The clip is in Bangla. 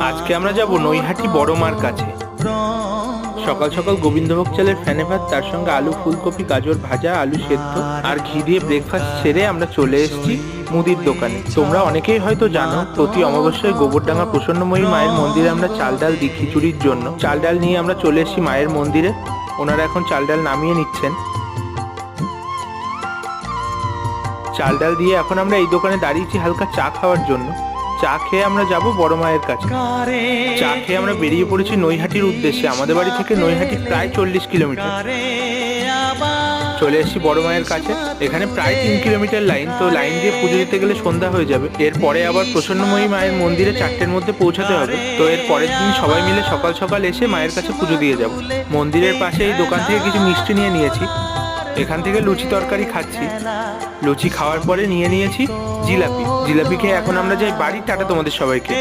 আজকে আমরা যাব নৈহাটি বড় মার কাছে। সকাল সকাল গোবিন্দভোগ চালের ফেনে ভাত, তার সঙ্গে আলু, ফুলকপি, গাজর ভাজা, আলু সেদ্ধ আর ঘি দিয়ে ব্রেকফাস্ট সেরে আমরা চলে এসেছি মুদির দোকানে। তোমরা অনেকেই হয়তো জানো, প্রতি অমাবস্যায় গোবরডাঙ্গা প্রসন্নময়ী মায়ের মন্দিরে আমরা চাল ডাল দিই খিচুড়ির জন্য। চাল ডাল নিয়ে আমরা চলে এসেছি মায়ের মন্দিরে। ওনারা এখন চাল ডাল নামিয়ে নিচ্ছেন। চাল ডাল দিয়ে এখন আমরা এই দোকানে দাঁড়িয়েছি হালকা চা খাওয়ার জন্য। চা খেয়ে আমরা যাব বড় মায়ের কাছে। চা খেয়ে আমরা বেরিয়ে পড়েছি নৈহাটির উদ্দেশ্যে। আমাদের বাড়ি থেকে নৈহাটি প্রায় 40 কিলোমিটার। চলে এসেছি বড় মায়ের কাছে। এখানে প্রায় 3 কিলোমিটার লাইন, তো লাইন দিয়ে পুজো দিতে গেলে সন্ধ্যা হয়ে যাবে। এরপরে আবার প্রসন্নময়ী মায়ের মন্দিরে 4টের মধ্যে পৌঁছাতে হবে। তো এর পরের দিন সবাই মিলে সকাল সকাল এসে মায়ের কাছে পুজো দিয়ে যাব। মন্দিরের পাশে এই দোকান থেকে কিছু মিষ্টি নিয়ে নিয়েছি। এখান থেকে লুচি তরকারি খাচ্ছি। লুচি খাওয়ার পরে নিয়ে নিয়েছি জিলাপি। জিলাপি খেয়ে এখন আমরা যাই বাড়ি। টাটা তোমাদের সবাইকে।